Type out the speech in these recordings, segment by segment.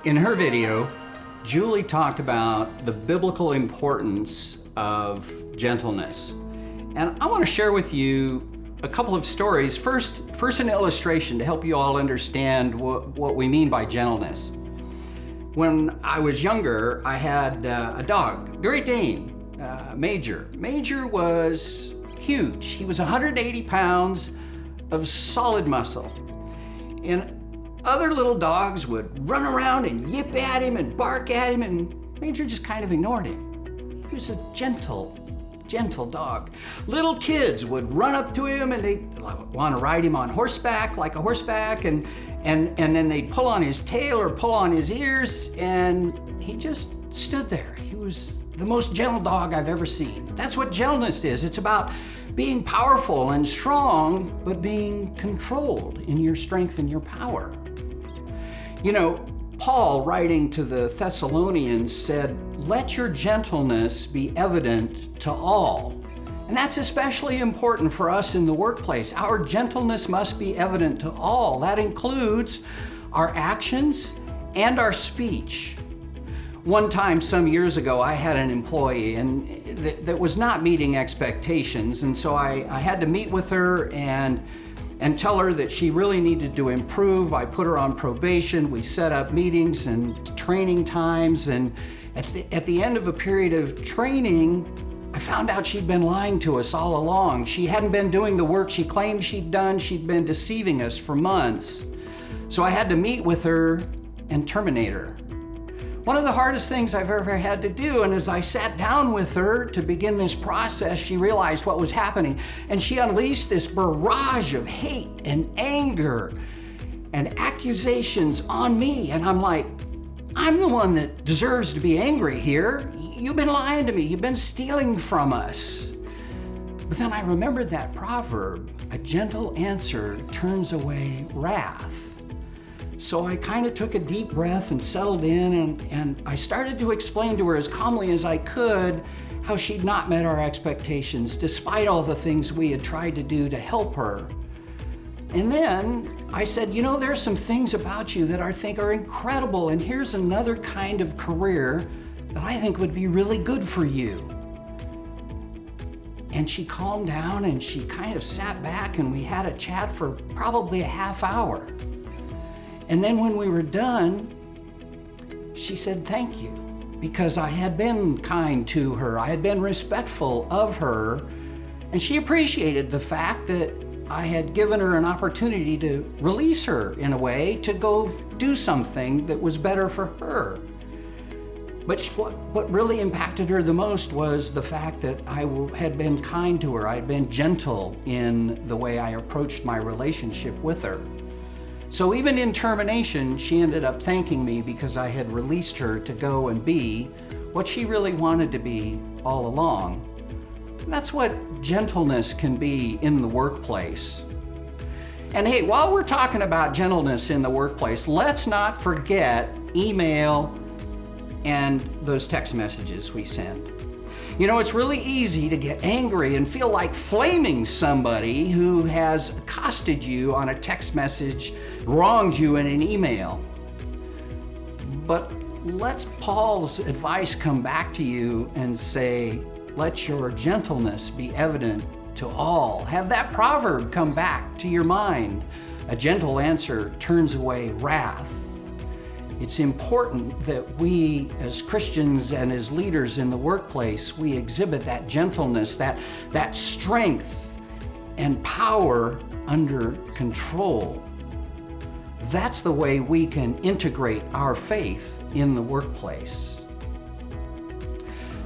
In her video, Julie talked about the biblical importance of gentleness. And I want to share with you a couple of stories. First an illustration to help you all understand what we mean by gentleness. When I was younger, I had a dog, Great Dane, Major. Major was huge. He was 180 pounds of solid muscle. And other little dogs would run around and yip at him and bark at him, and Major just kind of ignored him. He was a gentle dog. Little kids would run up to him and they'd want to ride him on horseback, like a horseback, and then they'd pull on his tail or pull on his ears, and he just stood there. He was the most gentle dog I've ever seen. That's what gentleness is. It's about being powerful and strong, but being controlled in your strength and your power. You know, Paul, writing to the Thessalonians, said, "Let your gentleness be evident to all." And that's especially important for us in the workplace. Our gentleness must be evident to all. That includes our actions and our speech. One time, some years ago, I had an employee and that was not meeting expectations, and so I had to meet with her and tell her that she really needed to improve. I put her on probation. We set up meetings and training times, and at the end of a period of training, I found out she'd been lying to us all along. She hadn't been doing the work she claimed she'd done. She'd been deceiving us for months. So I had to meet with her and terminate her. One of the hardest things I've ever had to do, and as I sat down with her to begin this process, she realized what was happening, and she unleashed this barrage of hate and anger and accusations on me. And I'm like, I'm the one that deserves to be angry here. You've been lying to me. You've been stealing from us. But then I remembered that proverb, a gentle answer turns away wrath. So I kind of took a deep breath and settled in, and I started to explain to her as calmly as I could how she'd not met our expectations despite all the things we had tried to do to help her. And then I said, you know, there are some things about you that I think are incredible, and here's another kind of career that I think would be really good for you. And she calmed down and she kind of sat back and we had a chat for probably a half hour. And then when we were done, she said thank you, because I had been kind to her, I had been respectful of her, and she appreciated the fact that I had given her an opportunity to release her in a way to go do something that was better for her. But what really impacted her the most was the fact that I had been kind to her, I had been gentle in the way I approached my relationship with her. So even in termination, she ended up thanking me because I had released her to go and be what she really wanted to be all along. And that's what gentleness can be in the workplace. And hey, while we're talking about gentleness in the workplace, let's not forget email and those text messages we send. You know, it's really easy to get angry and feel like flaming somebody who has accosted you on a text message, wronged you in an email. But let's Paul's advice come back to you and say, let your gentleness be evident to all. Have that proverb come back to your mind. A gentle answer turns away wrath. It's important that we as Christians and as leaders in the workplace, we exhibit that gentleness, that strength and power under control. That's the way we can integrate our faith in the workplace.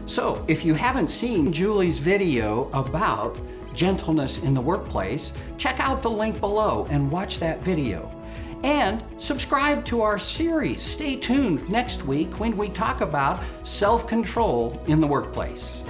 So if you haven't seen Julie's video about gentleness in the workplace, check out the link below and watch that video. And subscribe to our series. Stay tuned next week when we talk about self-control in the workplace.